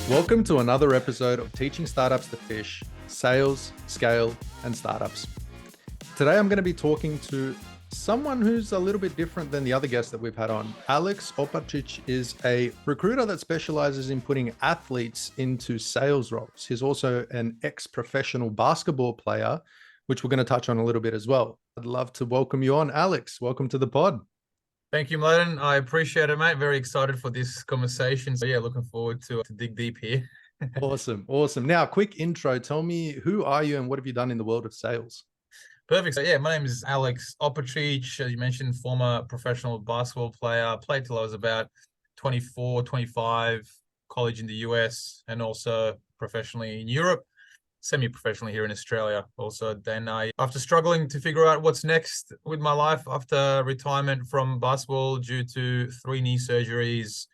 Welcome to another episode of Teaching Startups to Fish, Sales, Scale, and Startups. Today I'm going to be talking to someone who's a little bit different than the other guests that we've had on. Alex Opacic is a recruiter that specializes in putting athletes into sales roles. He's also an ex-professional basketball player, which we're going to touch on a little bit as well. I'd love to welcome you on, Alex. Welcome to the pod. Thank you, Mladen. I appreciate it, mate. Very excited for this conversation. So yeah, looking forward to dig deep here. Awesome. Now, quick intro. Tell me, who are you and what have you done in the world of sales? Perfect. So yeah, my name is Alex Opacic. As you mentioned, former professional basketball player. Played till I was about 24, 25, college in the US, and also professionally in Europe, semi-professionally here in Australia. Also, then after struggling to figure out what's next with my life after retirement from basketball due to 3 knee surgeries,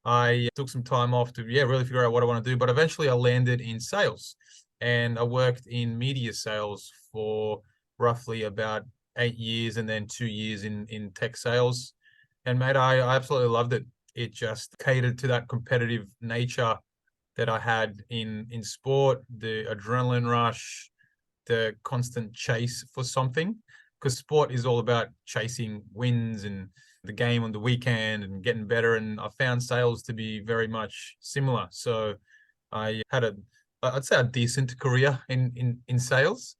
I took some time off to really figure out what I want to do. But eventually I landed in sales, and I worked in media sales for roughly about 8 years, and then 2 years in tech sales. And mate, I absolutely loved it. It just catered to that competitive nature that I had in sport, the adrenaline rush, the constant chase for something, because sport is all about chasing wins and the game on the weekend and getting better. And I found sales to be very much similar. So I had I'd say a decent career in sales.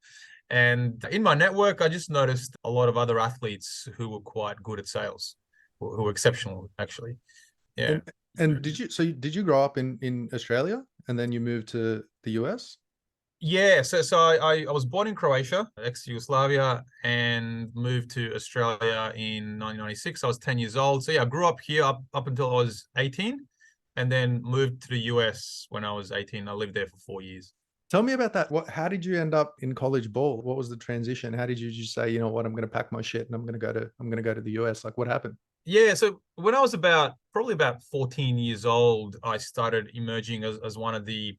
And in my network, I just noticed a lot of other athletes who were quite good at sales, who were exceptional, actually. Yeah. And did you grow up in Australia and then you moved to the US? Yeah, so I was born in Croatia, ex-Yugoslavia, and moved to Australia in 1996. I was 10 years old. So yeah, I grew up here up until I was 18, and then moved to the US when I was 18. I lived there for 4 years. Tell me about that. How did you end up in college ball? What was the transition? How did you just say, you know what, I'm going to pack my shit and I'm going to go to the US? Like, what happened? Yeah, so when I was probably about 14 years old, I started emerging as one of the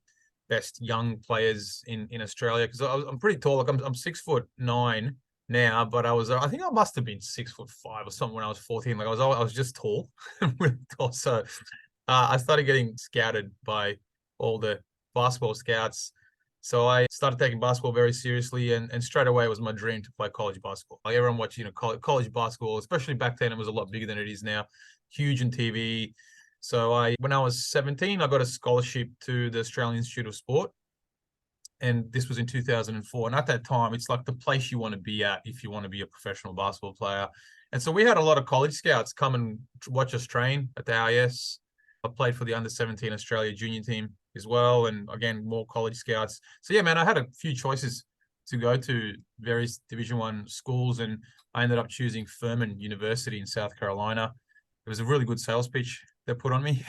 best young players in Australia, because I'm pretty tall. Like I'm 6'9" now, but I think I must have been 6'5" or something when I was 14. Like I was just tall, really tall. So I started getting scouted by all the basketball scouts. So I started taking basketball very seriously, and straight away it was my dream to play college basketball. Like everyone watched, college basketball, especially back then, it was a lot bigger than it is now, huge on TV. So when I was 17, I got a scholarship to the Australian Institute of Sport, and this was in 2004. And at that time, it's like the place you want to be at if you want to be a professional basketball player. And so we had a lot of college scouts come and watch us train at the AIS. I played for the under-17 Australia junior team as well, and again, more college scouts. So yeah, man, I had a few choices to go to various Division 1 schools, and I ended up choosing Furman University in South Carolina. It was a really good sales pitch they put on me.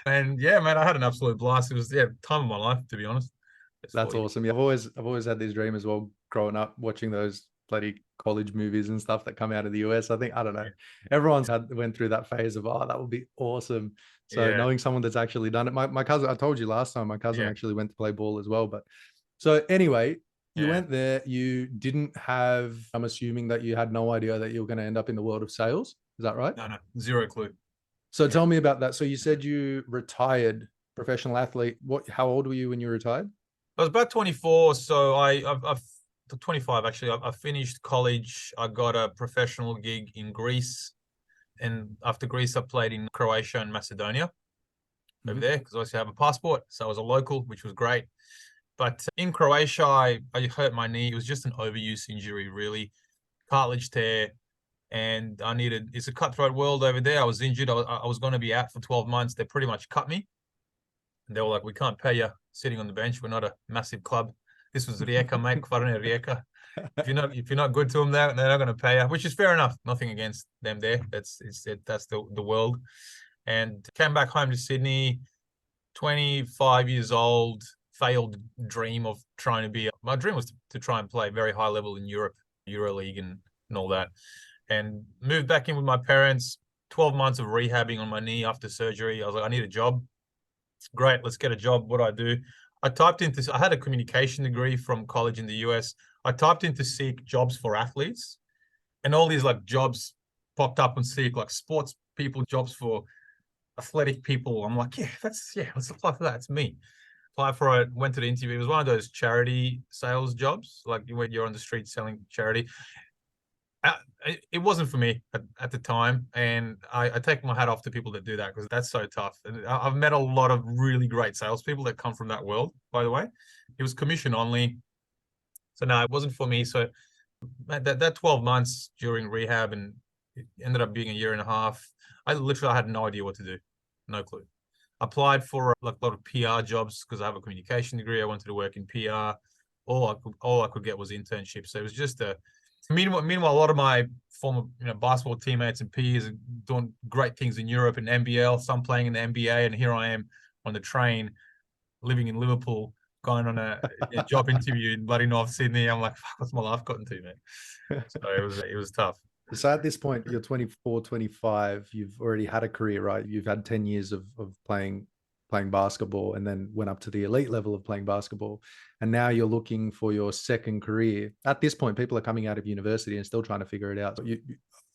And yeah, man, I had an absolute blast. It was time of my life, to be honest. That's awesome. Yeah, I've always had this dream as well, growing up watching those bloody college movies and stuff that come out of the US. I don't know. Everyone's went through that phase of, oh, that would be awesome. So knowing someone that's actually done it, my cousin, I told you last time, my cousin actually went to play ball as well. But so anyway, you went there, you didn't have, I'm assuming that you had no idea that you were going to end up in the world of sales. Is that right? No, zero clue. So tell me about that. So you said you retired, professional athlete. How old were you when you retired? I was about 24, so I've 25 actually. I finished college. I got a professional gig in Greece, and after Greece, I played in Croatia and Macedonia over there, because I also have a passport, so I was a local, which was great. But in Croatia, I hurt my knee. It was just an overuse injury, really, cartilage tear, and it's a cutthroat world over there. I was injured. I was going to be out for 12 months. They pretty much cut me. And they were like, we can't pay you sitting on the bench. We're not a massive club. This was Rijeka, mate. Kvarner Rijeka. If you're not good to them, they're not going to pay you, which is fair enough. Nothing against them there. That's the world. And came back home to Sydney, 25 years old. Failed dream of trying to be. My dream was to try and play very high level in Europe, EuroLeague and all that. And moved back in with my parents. 12 months of rehabbing on my knee after surgery. I was like, I need a job. Great, let's get a job. What do I do? I had a communication degree from college in the US. I typed in to seek jobs for athletes, and all these like jobs popped up on Seek, like sports people, jobs for athletic people. I'm like, let's apply for that. It's me. Applied for it, went to the interview. It was one of those charity sales jobs, like when you're on the street selling charity. It wasn't for me at the time, and I take my hat off to people that do that, because that's so tough. And I've met a lot of really great salespeople that come from that world, by the way. It was commission only. So no, it wasn't for me. So that 12 months during rehab, and it ended up being a year and a half, I literally had no idea what to do. No clue. Applied for like a lot of PR jobs because I have a communication degree. I wanted to work in PR. All I could get was internships. So it was just a meanwhile, a lot of my former basketball teammates and peers are doing great things in Europe and NBL, some playing in the NBA, and here I am on the train living in Liverpool, going on a job interview in bloody North Sydney. I'm like, fuck, what's my life gotten to, man? So it was tough. So at this point, you're 24, 25, you've already had a career, right? You've had 10 years of playing basketball, and then went up to the elite level of playing basketball. And now you're looking for your second career. At this point, people are coming out of university and still trying to figure it out.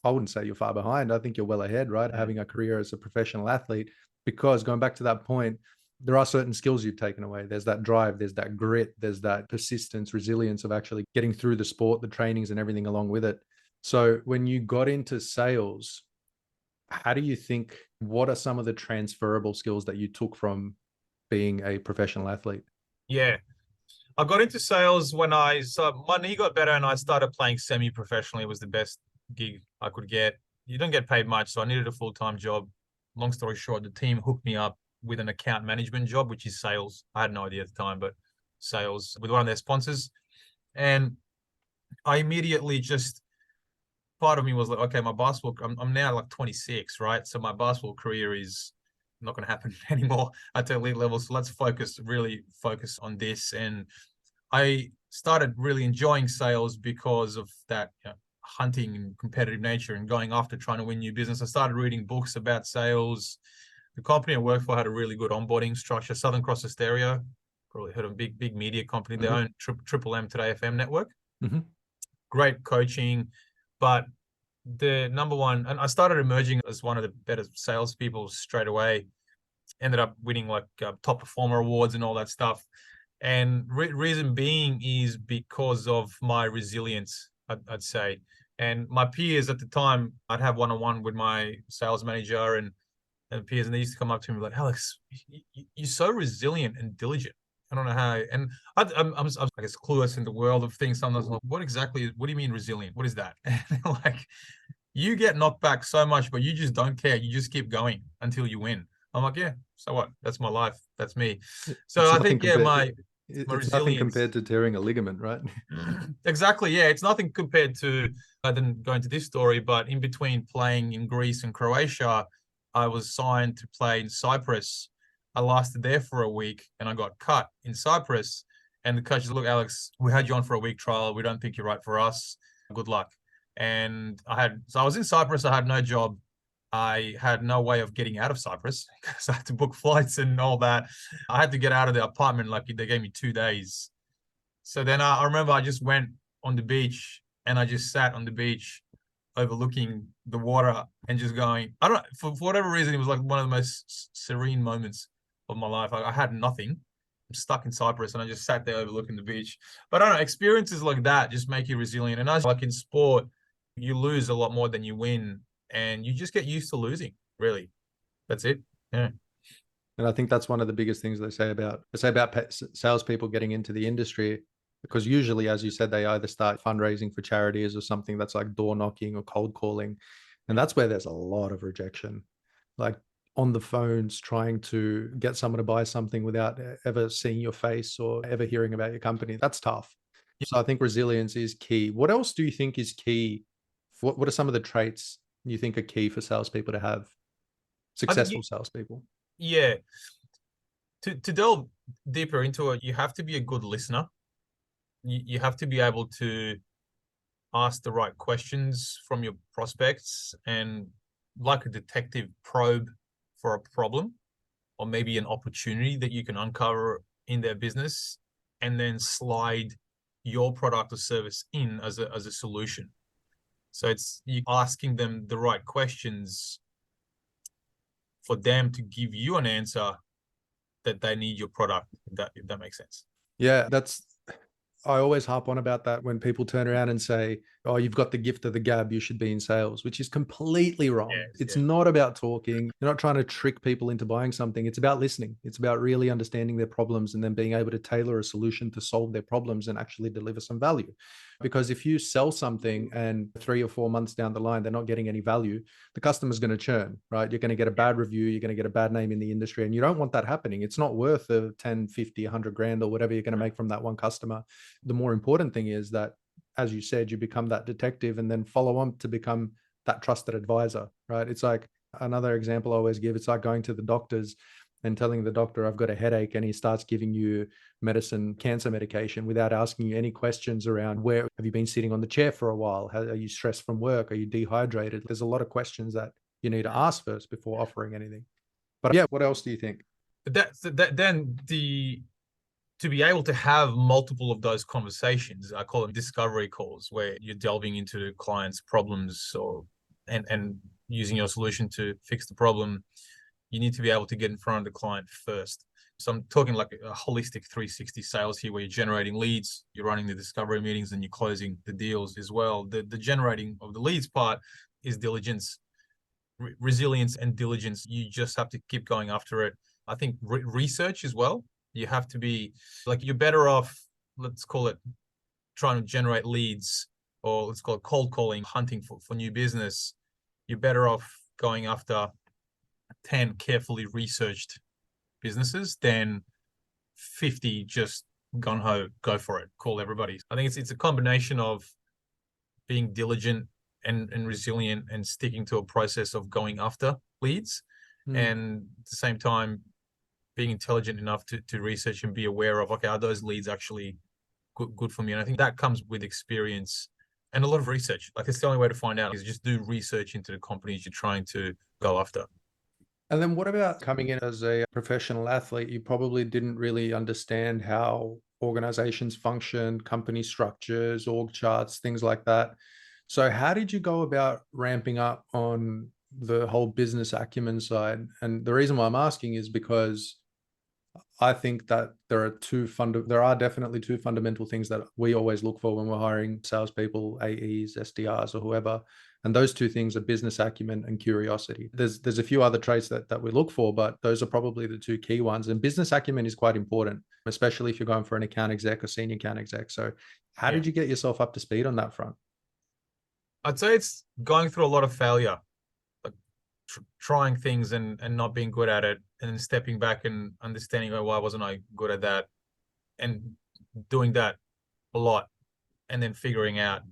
I wouldn't say you're far behind. I think you're well ahead, right? Yeah. Having a career as a professional athlete, because going back to that point, there are certain skills you've taken away. There's that drive, there's that grit, there's that persistence, resilience of actually getting through the sport, the trainings and everything along with it. So when you got into sales, how do you think, what are some of the transferable skills that you took from being a professional athlete? Yeah. I got into sales when my knee got better and I started playing semi-professionally. It was the best gig I could get. You don't get paid much, so I needed a full-time job. Long story short, the team hooked me up with an account management job, which is sales. I had no idea at the time, but sales with one of their sponsors. And I immediately part of me was like, okay, my basketball, I'm now like 26, right? So my basketball career is not going to happen anymore at the elite level. So let's really focus on this. And I started really enjoying sales because of that hunting and competitive nature and going after trying to win new business. I started reading books about sales. The company I worked for had a really good onboarding structure. Southern Cross Stereo, probably heard of a big media company. They own Triple M Today FM network. Great coaching, but the number one, and I started emerging as one of the better salespeople straight away. Ended up winning like top performer awards and all that stuff. And reason being is because of my resilience, I'd say. And my peers at the time, I'd have one-on-one with my sales manager and peers, and they used to come up to me like, Alex, you're so resilient and diligent. I don't know how. And I'm I guess clueless in the world of things. Sometimes like, what do you mean resilient? What is that? And they're like, you get knocked back so much, but you just don't care. You just keep going until you win. I'm like, yeah, so what? That's my life. That's me. So I think, my it's nothing compared to tearing a ligament, right? Exactly. Yeah. It's nothing compared to, I didn't go into this story, but in between playing in Greece and Croatia, I was signed to play in Cyprus. I lasted there for a week and I got cut in Cyprus. And the coach said, look, Alex, we had you on for a week trial. We don't think you're right for us. Good luck. And I was in Cyprus. I had no job. I had no way of getting out of Cyprus because I had to book flights and all that. I had to get out of the apartment. Like they gave me 2 days. So then I remember I just went on the beach and I just sat on the beach overlooking the water and just going, I don't know, for whatever reason, it was like one of the most serene moments of my life. I had nothing. I'm stuck in Cyprus and I just sat there overlooking the beach. But I don't know, experiences like that just make you resilient. And as like in sport, you lose a lot more than you win. And you just get used to losing, really. That's it. Yeah. And I think that's one of the biggest things they say about salespeople getting into the industry, because usually, as you said, they either start fundraising for charities or something that's like door knocking or cold calling. And that's where there's a lot of rejection, like on the phones, trying to get someone to buy something without ever seeing your face or ever hearing about your company. That's tough. So I think resilience is key. What else do you think is key? What are some of the traits you think are key for salespeople to have, successful salespeople? Yeah. To delve deeper into it, you have to be a good listener. You have to be able to ask the right questions from your prospects and, like a detective, probe for a problem or maybe an opportunity that you can uncover in their business, and then slide your product or service in as a solution. So it's you asking them the right questions for them to give you an answer that they need your product, if that makes sense. Yeah, I always harp on about that when people turn around and say, oh, you've got the gift of the gab, you should be in sales, which is completely wrong. Yes, It's yeah. not about talking. You're not trying to trick people into buying something. It's about listening. It's about really understanding their problems and then being able to tailor a solution to solve their problems and actually deliver some value. Because if you sell something and 3 or 4 months down the line, they're not getting any value, the customer's going to churn, right? You're going to get a bad review. You're going to get a bad name in the industry. And you don't want that happening. It's not worth the 10, 50, 100 grand or whatever you're going to make from that one customer. The more important thing is that, as you said, you become that detective and then follow on to become that trusted advisor, right? It's like another example I always give. It's like going to the doctors and telling the doctor, I've got a headache, and he starts giving you medicine, cancer medication, without asking you any questions around where have you been sitting on the chair for a while? Are you stressed from work? Are you dehydrated? There's a lot of questions that you need to ask first before offering anything. But yeah, what else do you think? To be able to have multiple of those conversations, I call them discovery calls, where you're delving into the client's problems and using your solution to fix the problem. You need to be able to get in front of the client first. So I'm talking like a holistic 360 sales here, where you're generating leads, you're running the discovery meetings, and you're closing the deals as well. The generating of the leads part is diligence, resilience and diligence. You just have to keep going after it. I think research as well. You have to be like, you're better off, let's call it trying to generate leads, or let's call it cold calling, hunting for new business. You're better off going after 10 carefully researched businesses than 50 just gung-ho, go for it, call everybody. I think it's a combination of being diligent and resilient and sticking to a process of going after leads, and at the same time being intelligent enough to research and be aware of, okay, are those leads actually good for me? And I think that comes with experience and a lot of research. Like, it's the only way to find out, is just do research into the companies you're trying to go after. And then what about coming in as a professional athlete? You probably didn't really understand how organizations function, company structures, org charts, things like that. So how did you go about ramping up on the whole business acumen side? And the reason why I'm asking is because I think that there are definitely two fundamental things that we always look for when we're hiring salespeople, AEs, SDRs, or whoever. And those two things are business acumen and curiosity. There's a few other traits that we look for, but those are probably the two key ones. And business acumen is quite important, especially if you're going for an account exec or senior account exec. So how did you get yourself up to speed on that front? I'd say it's going through a lot of failure, like trying things and not being good at it, and then stepping back and understanding, oh, why wasn't I good at that, and doing that a lot, and then figuring out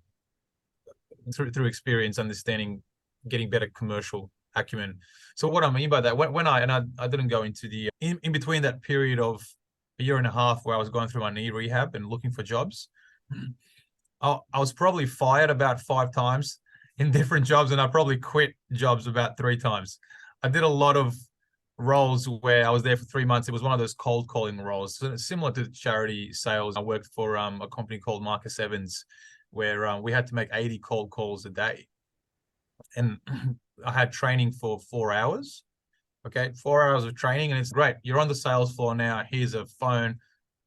through experience, understanding, getting better commercial acumen. So what I mean by that, when I didn't go into the in between that period of a year and a half where I was going through my knee rehab and looking for jobs, I was probably fired about 5 times in different jobs, and I probably quit jobs about 3 times. I did a lot of roles where I was there for 3 months. It was one of those cold calling roles, similar to charity sales. I worked for a company called Marcus Evans, where we had to make 80 cold calls a day. And I had training for 4 hours. Okay, 4 hours of training, and it's great. You're on the sales floor now. Here's a phone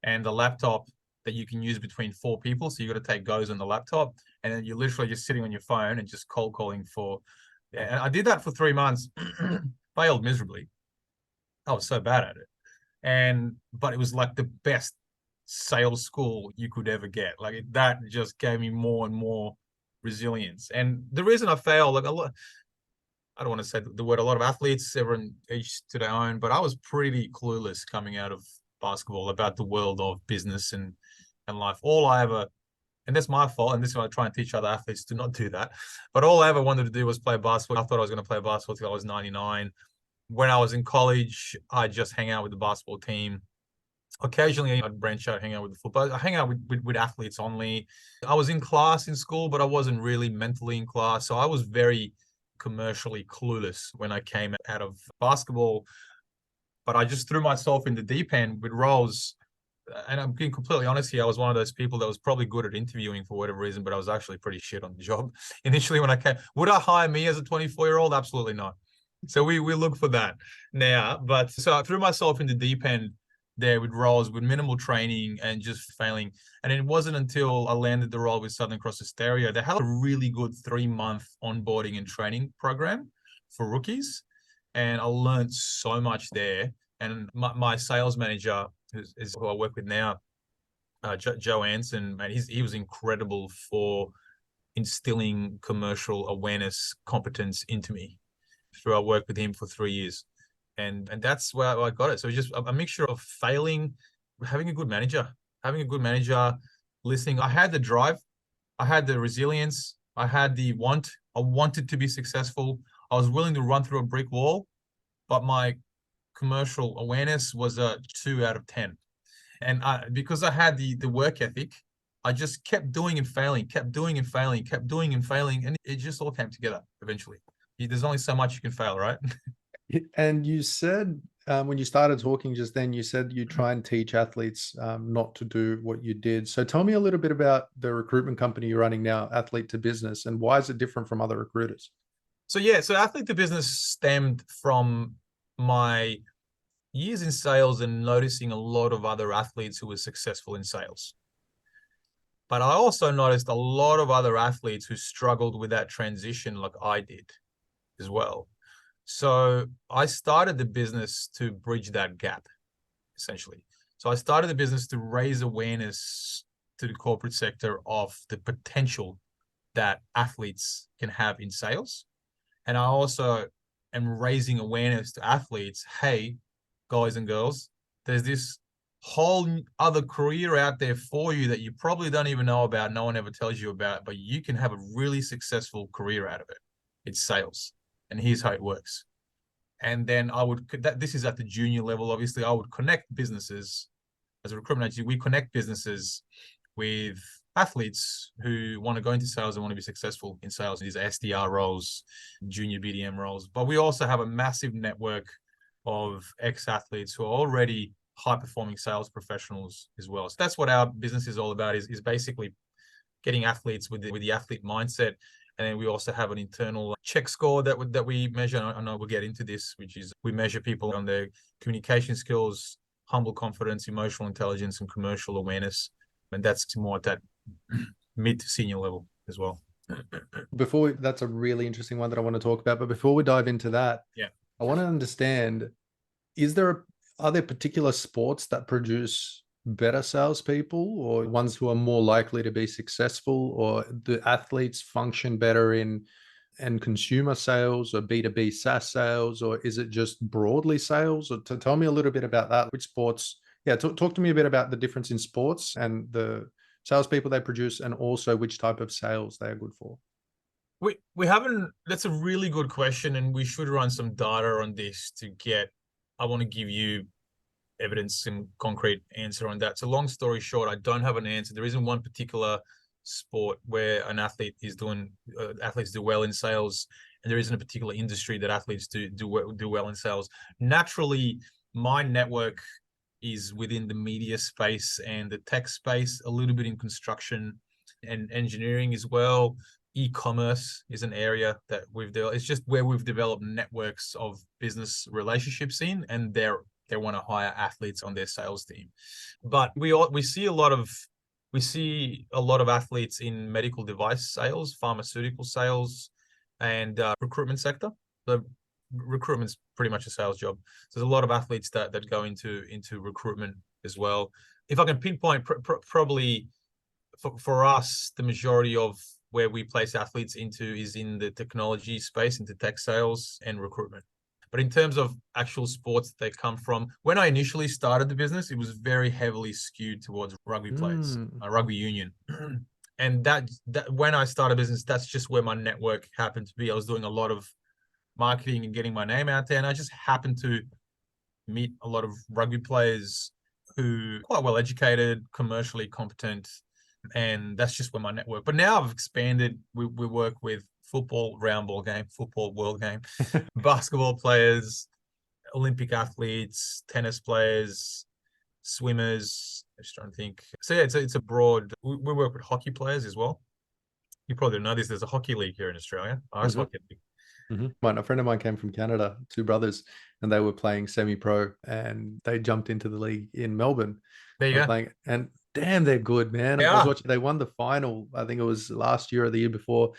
and a laptop that you can use between 4 people. So you got to take goes on the laptop, and then you're literally just sitting on your phone and just cold calling for. And I did that for 3 months, failed miserably. I was so bad at it, but it was like the best sales school you could ever get. Like, that just gave me more and more resilience. And the reason I failed, like, I don't want to say the word, a lot of athletes, everyone each to their own, but I was pretty clueless coming out of basketball about the world of business and life. All I ever, and that's my fault, and this is why I try and teach other athletes to not do that, but all I ever wanted to do was play basketball. I thought I was going to play basketball till I was 99. When I was in college, I just hang out with the basketball team. Occasionally, I'd branch out, hang out with the football. I hang out with athletes only. I was in class in school, but I wasn't really mentally in class. So I was very commercially clueless when I came out of basketball. But I just threw myself in the deep end with roles. And I'm being completely honest here, I was one of those people that was probably good at interviewing for whatever reason, but I was actually pretty shit on the job initially when I came. Would I hire me as a 24-year-old? Absolutely not. So we look for that now. But so I threw myself in the deep end there with roles with minimal training and just failing. And it wasn't until I landed the role with Southern Cross Hysteria. They had a really good 3-month onboarding and training program for rookies. And I learned so much there. And my sales manager, is who I work with now, Joe Anson, man, he was incredible for instilling commercial awareness competence into me through I worked with him for 3 years. And that's where I got it. So it's just a mixture of failing, having a good manager, listening. I had the drive, I had the resilience, I had the want. I wanted to be successful. I was willing to run through a brick wall, but my commercial awareness was a 2 out of 10. And because I had the work ethic, I just kept doing and failing, kept doing and failing, and it just all came together eventually. There's only so much you can fail, right? And you said when you started talking just then, you said you try and teach athletes not to do what you did. So tell me a little bit about the recruitment company you're running now, Athlete to Business, and why is it different from other recruiters? So Athlete to Business stemmed from my years in sales and noticing a lot of other athletes who were successful in sales. But I also noticed a lot of other athletes who struggled with that transition like I did as well. So I started the business to bridge that gap, essentially. So I started the business to raise awareness to the corporate sector of the potential that athletes can have in sales. And I also am raising awareness to athletes, hey, guys and girls, there's this whole other career out there for you that you probably don't even know about, no one ever tells you about, but you can have a really successful career out of it. It's sales. And here's how it works. And then this is at the junior level, obviously, I would connect businesses as a recruitment agency. We connect businesses with athletes who want to go into sales and want to be successful in sales. These are SDR roles, junior BDM roles. But we also have a massive network of ex-athletes who are already high-performing sales professionals as well. So that's what our business is all about, is basically getting athletes with the athlete mindset. And then we also have an internal check score that we measure. I know we'll get into this, which is we measure people on their communication skills, humble confidence, emotional intelligence, and commercial awareness. And that's more at that mid to senior level as well. That's a really interesting one that I want to talk about. But before we dive into that, I want to understand, are there particular sports that produce better salespeople, or ones who are more likely to be successful, or do athletes function better in consumer sales or B2B SaaS sales, or is it just broadly sales? Or tell me a little bit about that. Which sports? Yeah, talk to me a bit about the difference in sports and the salespeople they produce, and also which type of sales they are good for. We haven't. That's a really good question, and we should run some data on this to get. I want to give you evidence and concrete answer on that. So long story short, I don't have an answer. There isn't one particular sport where an athlete is doing athletes do well in sales, and there isn't a particular industry that athletes do well in sales. Naturally, my network is within the media space and the tech space, a little bit in construction and engineering as well. E-commerce is an area that we've developed. It's just where we've developed networks of business relationships in, and they want to hire athletes on their sales team. But we see a lot of athletes in medical device sales, pharmaceutical sales, and recruitment sector. The recruitment's pretty much a sales job. So there's a lot of athletes that go into recruitment as well. If I can pinpoint, probably for us, the majority of where we place athletes into is in the technology space, into tech sales and recruitment. But in terms of actual sports they come from, when I initially started the business, it was very heavily skewed towards rugby players, rugby union. And that when I started business, that's just where my network happened to be. I was doing a lot of marketing and getting my name out there, and I just happened to meet a lot of rugby players who are quite well educated, commercially competent, and that's just where my network. But now I've expanded. We work with football, round ball game, football world game, basketball players, Olympic athletes, tennis players, swimmers. I'm just trying to think. So yeah, it's a broad. We work with hockey players as well. You probably don't know this. There's a hockey league here in Australia, Irish hockey league. A friend of mine came from Canada, two brothers, and they were playing semi-pro, and they jumped into the league in Melbourne. There you They were go. playing, and damn, they're good, man. I was Yeah. watching. They won the final. I think it was last year or the year before,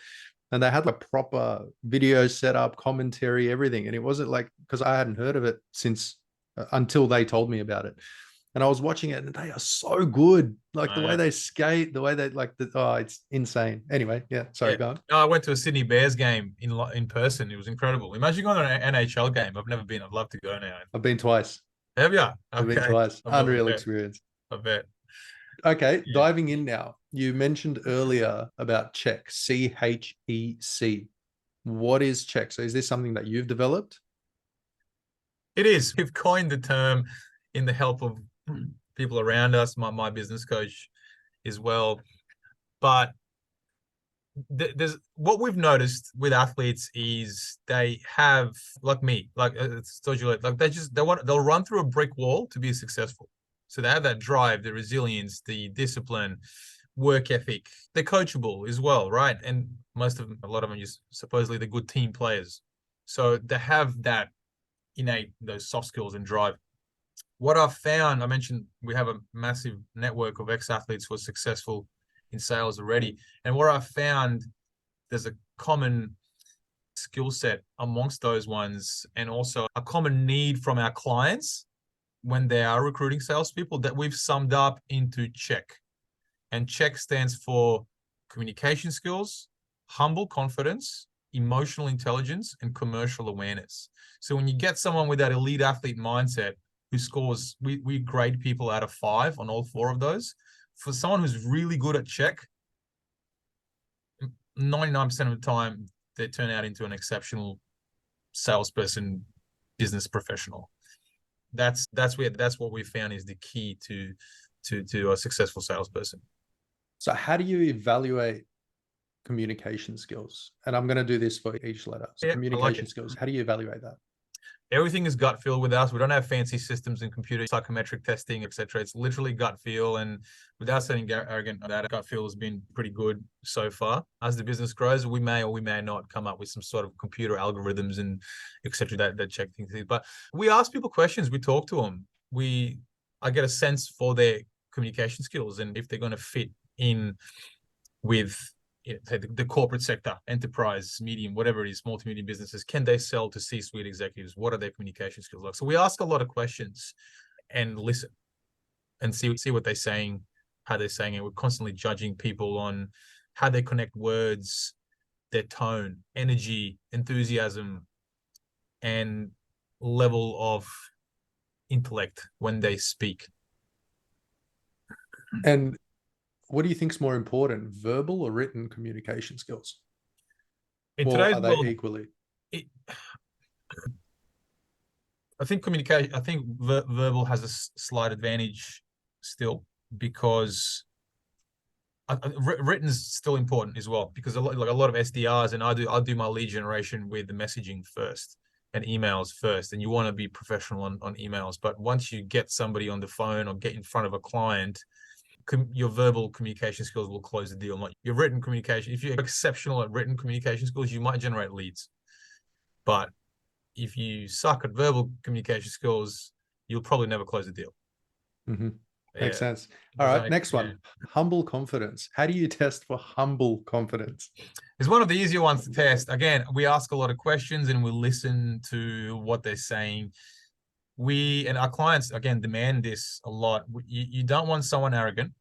and they had like proper video setup, commentary, everything. And it wasn't like, because I hadn't heard of it since until they told me about it. And I was watching it, and they are so good. Like the way they skate, the way they it's insane. Anyway, yeah. Sorry, Yeah. go on. No, I went to a Sydney Bears game in person. It was incredible. Imagine going to an NHL game. I've never been. I'd love to go now. I've been twice. Have you? I've been Okay. twice. I Unreal bet. experience. I bet. Okay, Yeah. diving in now. You mentioned earlier about check, CHEC. What is check? So is this something that you've developed? It is. We've coined the term in the help of people around us, my business coach as well. But there's what we've noticed with athletes is they have, like me, like it's told you, like they'll run through a brick wall to be successful. So they have that drive, the resilience, the discipline, work ethic. They're coachable as well, right? And a lot of them, just supposedly the good team players. So they have that innate, those soft skills and drive. What I've found, I mentioned we have a massive network of ex-athletes who are successful in sales already. And what I've found, there's a common skill set amongst those ones, and also a common need from our clients when they are recruiting salespeople that we've summed up into check. And check stands for communication skills, humble confidence, emotional intelligence, and commercial awareness. So when you get someone with that elite athlete mindset who scores, we grade people out of 5 on all 4 of those. For someone who's really good at check, 99% of the time, they turn out into an exceptional salesperson, business professional. That's what we found is the key to a successful salesperson. So how do you evaluate communication skills? And I'm going to do this for each letter. So communication skills, how do you evaluate that? Everything is gut feel with us. We don't have fancy systems and computer psychometric testing, etc. It's literally gut feel. And without sounding arrogant, that gut feel has been pretty good so far. As the business grows, we may or we may not come up with some sort of computer algorithms and etc. that check things. But we ask people questions. We talk to them. I get a sense for their communication skills and if they're going to fit in with the corporate sector, enterprise, medium, whatever it is, multi-medium businesses. Can they sell to C-suite executives? What are their communication skills like? So we ask a lot of questions and listen and see what they're saying, how they're saying it. We're constantly judging people on how they connect words, their tone, energy, enthusiasm, and level of intellect when they speak. And what do you think is more important, verbal or written communication skills? In or today's are they world, equally? I think communication. I think verbal has a slight advantage still because written is still important as well because a lot of SDRs, and I do my lead generation with the messaging first and emails first, and you want to be professional on emails. But once you get somebody on the phone or get in front of a client, your verbal communication skills will close the deal, not your written communication. If you're exceptional at written communication skills, you might generate leads. But if you suck at verbal communication skills, you'll probably never close the deal. Mm-hmm. Makes sense. All right, next one. Yeah. Humble confidence. How do you test for humble confidence? It's one of the easier ones to test. Again, we ask a lot of questions and we listen to what they're saying. And our clients, again, demand this a lot. You don't want someone arrogant.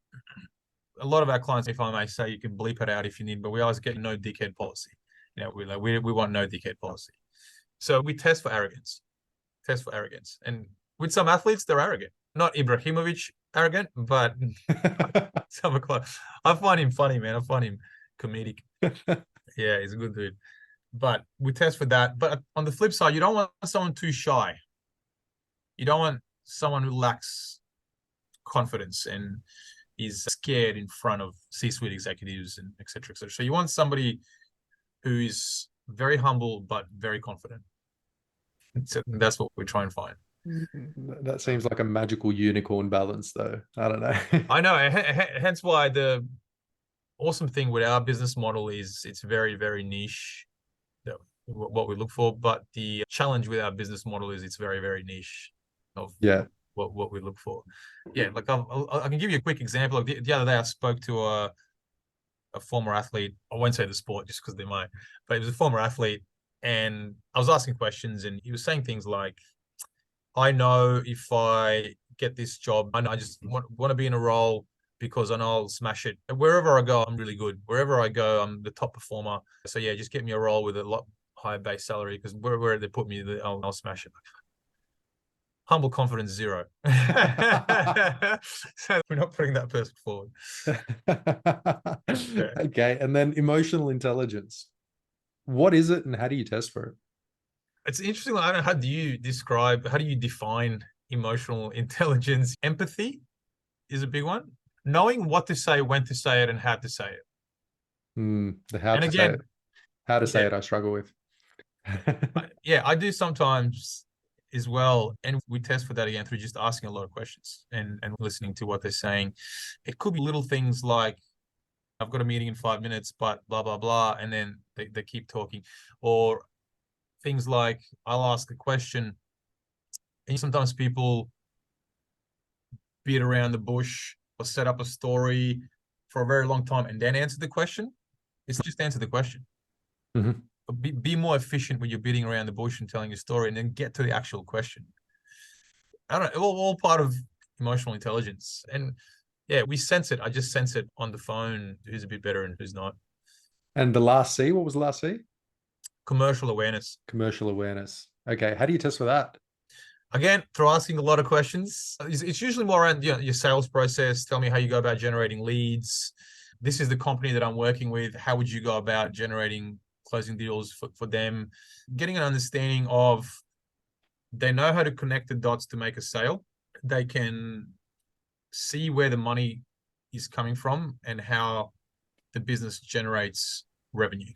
A lot of our clients, if I may say, you can bleep it out if you need, but we always get no dickhead policy. We want no dickhead policy. So we test for arrogance. And with some athletes, they're arrogant. Not Ibrahimovic arrogant, but some close. I find him funny, man. I find him comedic. Yeah, he's a good dude. But we test for that. But on the flip side, you don't want someone too shy. You don't want someone who lacks confidence and is scared in front of C-suite executives and et cetera, et cetera. So you want somebody who is very humble but very confident. So that's what we try and find. That seems like a magical unicorn balance, though. I don't know. I know. Hence why the awesome thing with our business model is it's very, very niche. what we look for. But the challenge with our business model is it's very, very niche of Yeah. what we look for. Yeah, like I can give you a quick example. Like the other day, I spoke to a former athlete. I won't say the sport just because they might, but he was a former athlete, and I was asking questions, and he was saying things like, "I know if I get this job, I just want to be in a role because I know I'll smash it. Wherever I go, I'm really good. Wherever I go, I'm the top performer. So yeah, just get me a role with a lot higher base salary because where they put me, I'll smash it." Humble confidence zero. So we're not putting that person forward. Yeah. Okay. And then emotional intelligence. What is it and how do you test for it? It's interesting. I don't know, how do you define emotional intelligence? Empathy is a big one. Knowing what to say, when to say it, and how to say it. The how And to say again, it. How to say yeah, it, I struggle with. yeah, I do sometimes as well. And we test for that again through just asking a lot of questions and listening to what they're saying. It could be little things like, I've got a meeting in 5 minutes, but blah, blah, blah. And then they keep talking. Or things like, I'll ask a question, and sometimes people beat around the bush or set up a story for a very long time and then answer the question. It's just answer the question. Mhm. Be more efficient when you're beating around the bush and telling your story, and then get to the actual question. I don't know, all part of emotional intelligence. And yeah, we sense it. I just sense it on the phone who's a bit better and who's not. And the last C, what was the last C? Commercial awareness. Commercial awareness. Okay. How do you test for that? Again, through asking a lot of questions. It's usually more around, your sales process. Tell me how you go about generating leads. This is the company that I'm working with. How would you go about closing deals for them? Getting an understanding of, they know how to connect the dots to make a sale. They can see where the money is coming from and how the business generates revenue,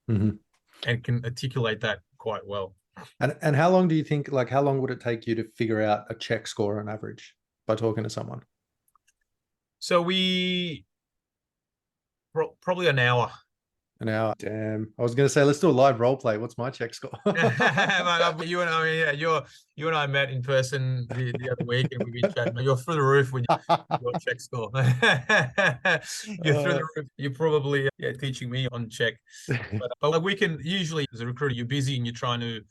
Mhm. and can articulate that quite well. And how long do you think, like, how long would it take you to figure out a check score on average by talking to someone? So we probably an hour. An hour. Damn. I was going to say, let's do a live role play. What's my check score? You and I, mean, yeah, you and I met in person the other week, and we've been chatting. You're through the roof with your check score. You're through the roof. You're probably teaching me on check. But like, we can usually, as a recruiter, you're busy and you're trying to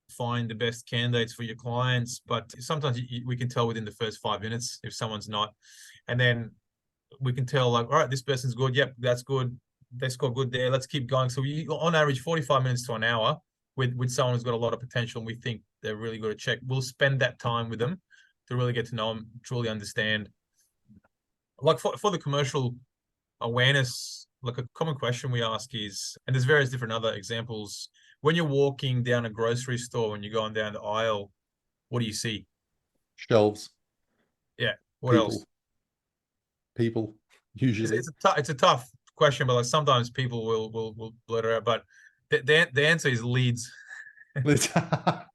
find the best candidates for your clients. But sometimes we can tell within the first 5 minutes if someone's not, and then we can tell, like, all right, this person's good. Yep, that's good. They score good there. Let's keep going. So we, on average, 45 minutes to an hour with someone who's got a lot of potential, and we think they're really good at check. We'll spend that time with them to really get to know them, truly understand. Like for the commercial awareness, like, a common question we ask is, and there's various different other examples, when you're walking down a grocery store, when you're going down the aisle, what do you see? Shelves. Yeah. What else? People. People. Usually. It's a tough question, but like, sometimes people will blurt it out. But the answer is leads. I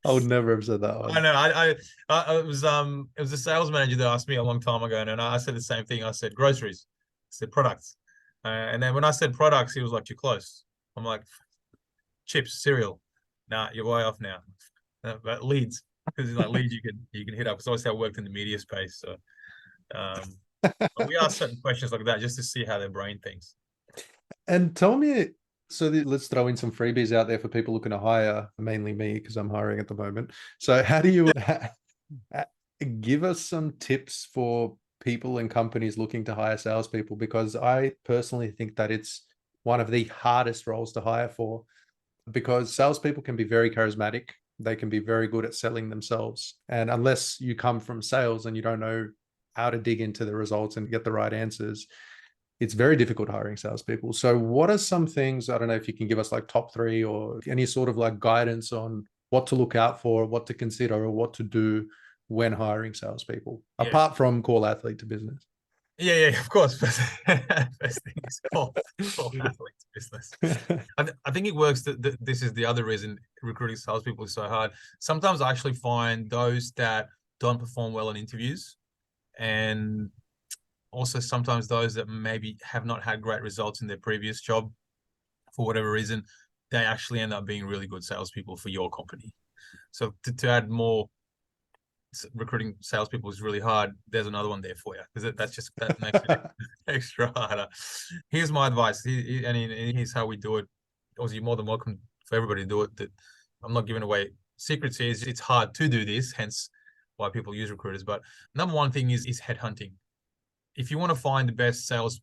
would never have said that I one. know. It was a sales manager that asked me a long time ago, and I said the same thing. I said groceries. I said products, and then when I said products, he was like, "You're close." I'm like, "Chips, cereal." Nah, you're way off now. But leads, because like leads, you can hit up. Because obviously I worked in the media space, so we ask certain questions like that just to see how their brain thinks. And tell me, so let's throw in some freebies out there for people looking to hire, mainly me, because I'm hiring at the moment. So how do you give us some tips for people and companies looking to hire salespeople? Because I personally think that it's one of the hardest roles to hire for, because salespeople can be very charismatic. They can be very good at selling themselves. And unless you come from sales and you don't know how to dig into the results and get the right answers, it's very difficult hiring salespeople. So what are some things, I don't know if you can give us like top 3 or any sort of like guidance on what to look out for, what to consider, or what to do when hiring salespeople, apart from call athlete to business? Yeah, of course. Best thing is call athlete to business. I think it works that this is the other reason recruiting salespeople is so hard. Sometimes I actually find those that don't perform well in interviews, and also sometimes those that maybe have not had great results in their previous job, for whatever reason, they actually end up being really good salespeople for your company. So to add more, recruiting salespeople is really hard. There's another one there for you, because that makes it extra harder. Here's my advice, and here's how we do it. Obviously, you're more than welcome for everybody to do it. That I'm not giving away secrets here. It's hard to do this, hence why people use recruiters. But number one thing is headhunting. If you want to find the best sales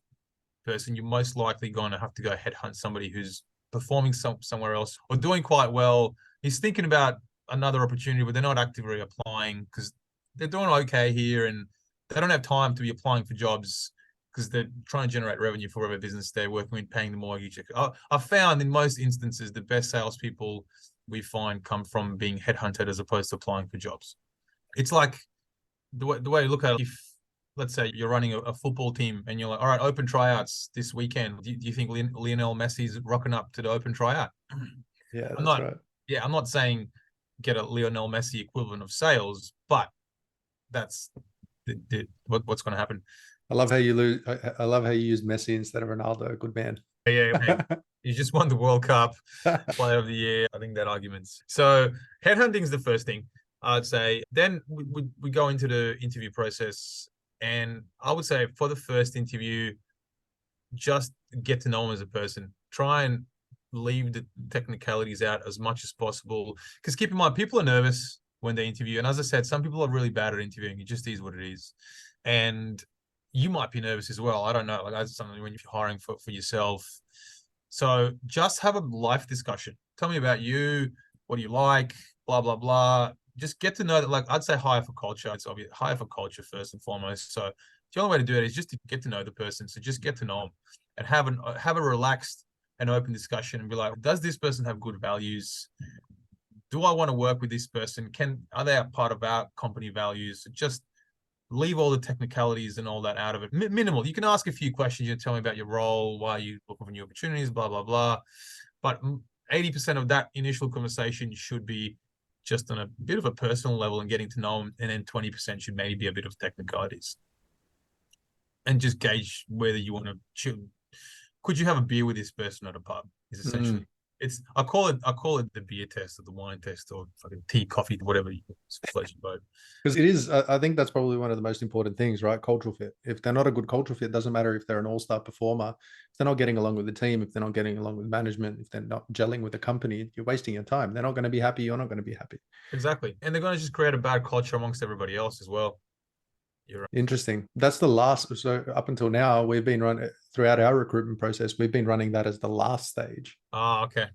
person, you're most likely going to have to go headhunt somebody who's performing somewhere else or doing quite well. He's thinking about another opportunity, but they're not actively applying because they're doing okay here, and they don't have time to be applying for jobs because they're trying to generate revenue for whatever business they're working in, paying the mortgage. I've found in most instances the best salespeople we find come from being headhunted as opposed to applying for jobs. It's like the way you look at it, if let's say you're running a football team and you're like, all right, open tryouts this weekend. Do you think Lionel Messi's rocking up to the open tryout? Yeah, that's right. Yeah, I'm not saying get a Lionel Messi equivalent of sales, but that's what's going to happen. I love how you use Messi instead of Ronaldo. Good man. Yeah. You just won the World Cup, Player of the Year. I think that argument's so. Headhunting is the first thing I'd say. Then we go into the interview process. And I would say for the first interview, just get to know him as a person. Try and leave the technicalities out as much as possible. Because keep in mind, people are nervous when they interview. And as I said, some people are really bad at interviewing. It just is what it is. And you might be nervous as well. I don't know. Like that's something when you're hiring for yourself. So just have a life discussion. Tell me about you. What do you like? Blah, blah, blah. Just get to know that, like I'd say hire for culture. It's obvious, hire for culture first and foremost. So the only way to do it is just to get to know the person. So just get to know them and have a relaxed and open discussion and be like, does this person have good values? Do I want to work with this person? Are they a part of our company values? Just leave all the technicalities and all that out of it. Minimal. You can ask a few questions. You tell me about your role, why are you looking for new opportunities, blah, blah, blah. But 80% of that initial conversation should be just on a bit of a personal level and getting to know them, and then 20% should maybe be a bit of technicalities. And just gauge whether you want to chill. Could you have a beer with this person at a pub? Is essentially I call it the beer test or the wine test or fucking tea, coffee, whatever floats your boat. Because it is, I think that's probably one of the most important things, right? Cultural fit. If they're not a good cultural fit, it doesn't matter if they're an all-star performer. If they're not getting along with the team, if they're not getting along with management, if they're not gelling with the company, you're wasting your time. They're not going to be happy. You're not going to be happy. Exactly. And they're going to just create a bad culture amongst everybody else as well. You're right. Interesting. That's the last. So up until now, we've been running throughout our recruitment process. We've been running that as the last stage. Oh, okay.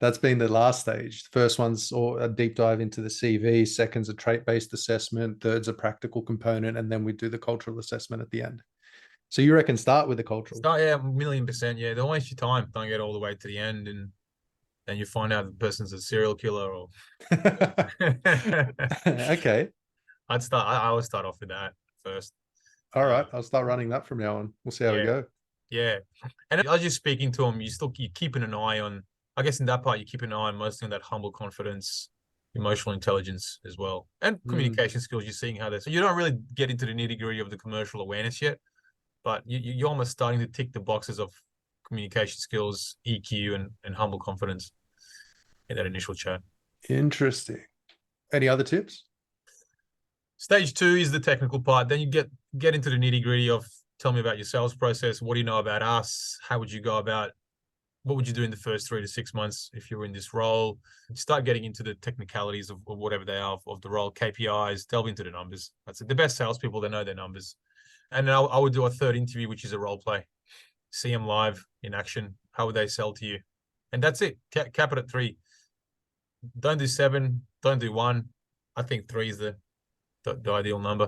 That's been the last stage. The first one's a deep dive into the CV. Second's a trait-based assessment. Third's a practical component. And then we do the cultural assessment at the end. So you reckon start with the cultural? Yeah, 1,000,000%. Yeah, don't waste your time. Don't get all the way to the end and then you find out the person's a serial killer or... Okay. I always start off with that first. All right. I'll start running that from now on. We'll see how we go. Yeah. And as you're speaking to them, you're keeping an eye on, I guess in that part, you keep an eye on mostly on that humble confidence, emotional intelligence as well, and communication skills. You're seeing how so you don't really get into the nitty-gritty of the commercial awareness yet, but you're almost starting to tick the boxes of communication skills, EQ, and humble confidence in that initial chat. Interesting. Any other tips? Stage 2 is the technical part. Then you get into the nitty-gritty of tell me about your sales process. What do you know about us? How would you go about what would you do in the first 3 to 6 months if you were in this role? Start getting into the technicalities of whatever they are of the role, KPIs, delve into the numbers. That's it. The best salespeople, they know their numbers. And then I would do a third interview, which is a role play. See them live in action. How would they sell to you? And that's it. Cap it at 3. Don't do 7. Don't do 1. I think 3 is the ideal number.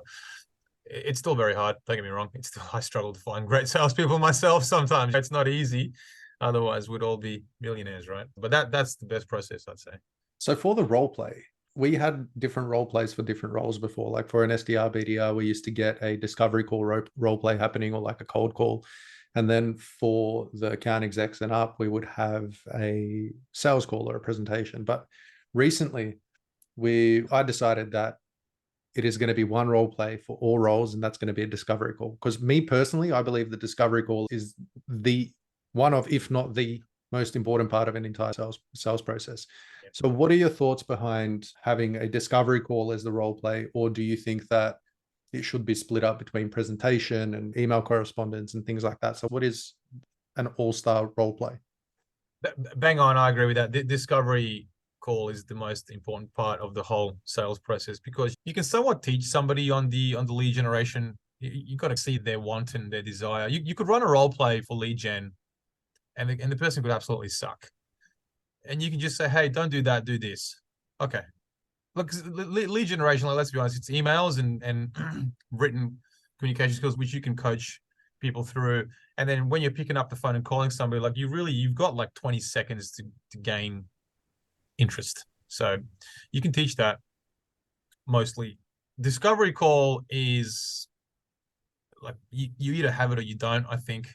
It's still very hard. Don't get me wrong. I struggle to find great salespeople myself sometimes. It's not easy. Otherwise, we'd all be millionaires, right? But that's the best process, I'd say. So for the role play, we had different role plays for different roles before. Like for an SDR, BDR, we used to get a discovery call role play happening or like a cold call. And then for the account execs and up, we would have a sales call or a presentation. But recently, I decided that it is going to be one role play for all roles, and that's going to be a discovery call. Because me personally, I believe the discovery call is the one of, if not the most important part of an entire sales process. Yep. So what are your thoughts behind having a discovery call as the role play, or do you think that it should be split up between presentation and email correspondence and things like that? So what is an all-star role play? Bang on, I agree with that. The discovery call is the most important part of the whole sales process, because you can somewhat teach somebody on the lead generation. You got to see their want and their desire. You could run a role play for lead gen, and the person could absolutely suck. And you can just say, hey, don't do that, do this. Okay. Look, lead generation, like, let's be honest, it's emails and written communication skills, which you can coach people through. And then when you're picking up the phone and calling somebody, like, you've got like 20 seconds to gain interest. So you can teach that mostly. Discovery call is like, you either have it or you don't, I think.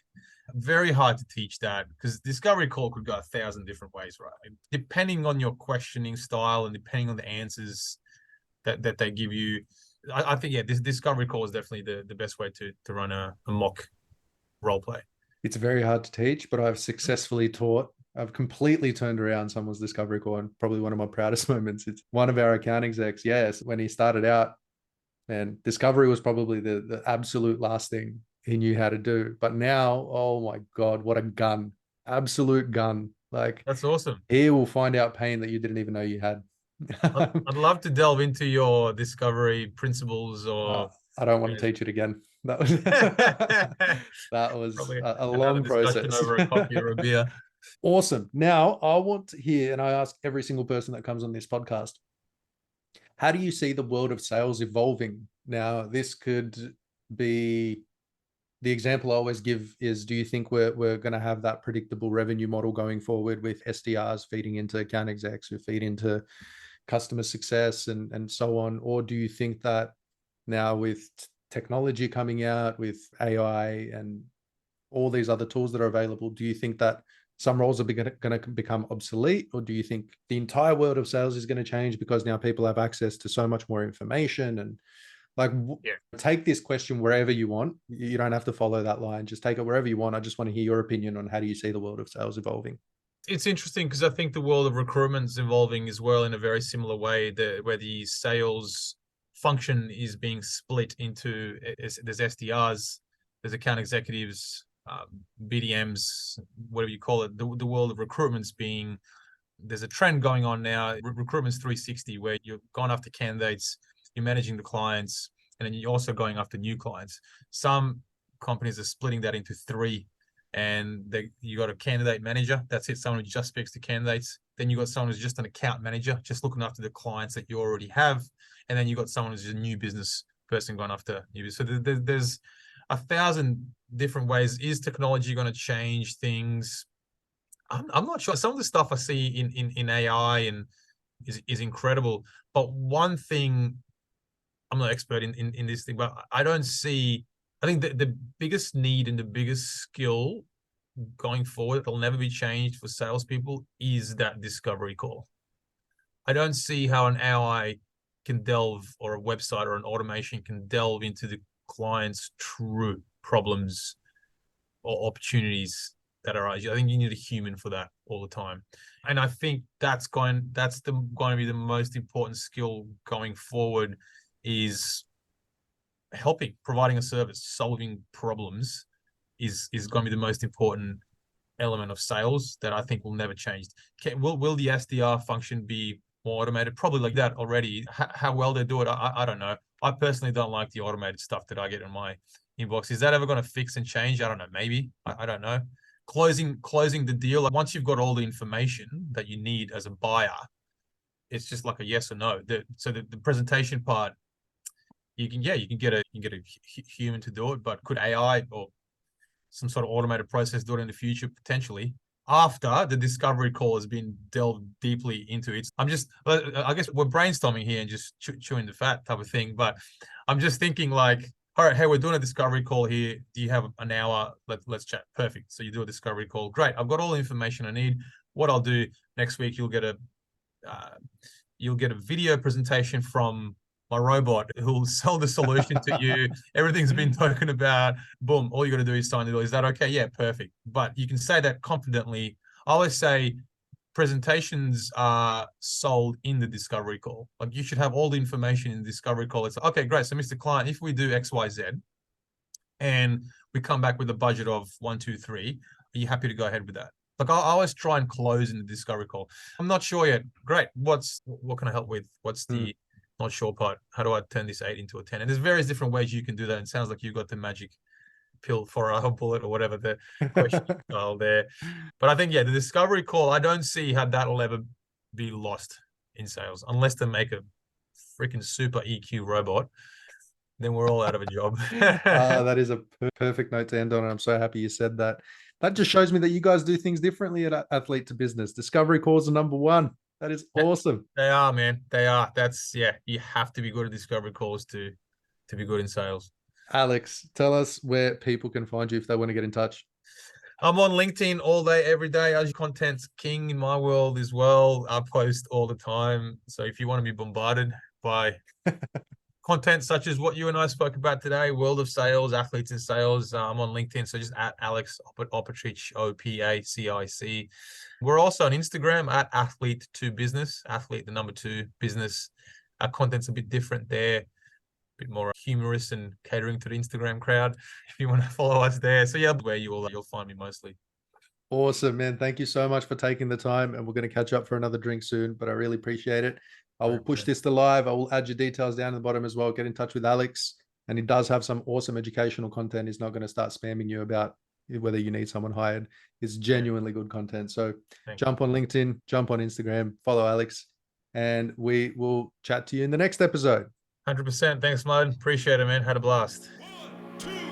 Very hard to teach that, because discovery call could go 1,000 different ways, right? Depending on your questioning style and depending on the answers that they give you. I think, yeah, this discovery call is definitely the best way to run a mock role play. It's very hard to teach, but I've successfully taught. I've completely turned around someone's discovery call, and probably one of my proudest moments. It's one of our account execs. Yes, when he started out, and discovery was probably the absolute last thing he knew how to do. But now, oh my God, what a gun. Absolute gun. Like, that's awesome. He will find out pain that you didn't even know you had. I'd love to delve into your discovery principles, or I don't want to teach it again. That was that was a long process over a coffee or a beer. Awesome. Now I want to hear, and I ask every single person that comes on this podcast, how do you see the world of sales evolving? Now, this could be, the example I always give is, do you think we're going to have that predictable revenue model going forward with SDRs feeding into account execs who feed into customer success and so on? Or do you think that now with technology coming out, with AI and all these other tools that are available, do you think that some roles are going to become obsolete? Or do you think the entire world of sales is going to change because now people have access to so much more information? And like, take this question wherever you want. You don't have to follow that line. Just take it wherever you want. I just want to hear your opinion on how do you see the world of sales evolving? It's interesting, because I think the world of recruitment is evolving as well in a very similar way, where the sales function is being split into, there's SDRs, there's account executives, BDMs, whatever you call it. The world of recruitment's being, there's a trend going on now. Recruitment's 360, where you're going after candidates, you're managing the clients, and then you're also going after new clients. Some companies are splitting that into three, and you got a candidate manager. That's it, someone who just speaks to candidates. Then you got someone who's just an account manager, just looking after the clients that you already have. And then you got someone who's a new business person going after new business. So there's 1,000 different ways. Is technology going to change things? I'm not sure. Some of the stuff I see in AI and is incredible. But one thing, I'm not expert in this thing, but I don't see, I think the biggest need and the biggest skill going forward that'll never be changed for salespeople is that discovery call. I don't see how an AI can delve, or a website or an automation can delve into the client's true problems or opportunities that are. I think you need a human for that all the time. And I think that's going to be the most important skill going forward, is helping, providing a service, solving problems is going to be the most important element of sales that I think will never change. Will the SDR function be more automated? Probably like that already. How well they do it, I don't know. I personally don't like the automated stuff that I get in my inbox. Is that ever going to fix and change? I don't know. Maybe. I don't know. Closing the deal, like, once you've got all the information that you need as a buyer, it's just like a yes or no. So the presentation part, you can get a human to do it, but could AI or some sort of automated process do it in the future? Potentially, after the discovery call has been delved deeply into it. I guess we're brainstorming here and just chewing the fat type of thing, but I'm just thinking, like, all right, hey, we're doing a discovery call here. Do you have an hour? Let's chat. Perfect. So you do a discovery call. Great. I've got all the information I need. What I'll do next week, you'll get a video presentation from my robot who'll sell the solution to you. Everything's been spoken about. Boom. All you got to do is sign the deal. Is that okay? Yeah, perfect. But you can say that confidently I always say presentations are sold in the discovery call. Like you should have all the information in the discovery call. It's okay, great. So Mr. Client, if we do XYZ and we come back with a budget of 1, 2, 3, are you happy to go ahead with that? Like I always try and close in the discovery call. I'm not sure yet. Great. What can I help with? What's the not sure part? How do I turn this 8 into a 10? And there's various different ways you can do that. And it sounds like you've got the magic pill for a bullet or whatever the question style there. But I think, yeah, the discovery call, I don't see how that'll ever be lost in sales unless they make a freaking super EQ robot. Then we're all out of a job. That is a perfect note to end on. And I'm so happy you said that. That just shows me that you guys do things differently at Athlete to Business. Discovery calls are number one. That is awesome. They are, man. They are. That's, yeah, you have to be good at discovery calls to be good in sales. Alex, tell us where people can find you if they want to get in touch. I'm on LinkedIn all day, every day. As content's king in my world as well. I post all the time. So if you want to be bombarded by content such as what you and I spoke about today, world of sales, athletes in sales, I'm on LinkedIn. So just at Alex Opacic, Opacic. We're also on Instagram at athlete to business, athlete, the number 2 business. Our content's a bit different there. Bit more humorous and catering to the Instagram crowd if you want to follow us there. So yeah, where you'll find me mostly. Awesome, man. Thank you so much for taking the time, and we're going to catch up for another drink soon, but I really appreciate it. I will push this to live. I will add your details down at the bottom as well. Get in touch with Alex, and he does have some awesome educational content. He's not going to start spamming you about whether you need someone hired. It's genuinely good content. So jump on LinkedIn, jump on Instagram, follow Alex, and we will chat to you in the next episode. 100%. Thanks, Mladen. Appreciate it, man. Had a blast. 1, 2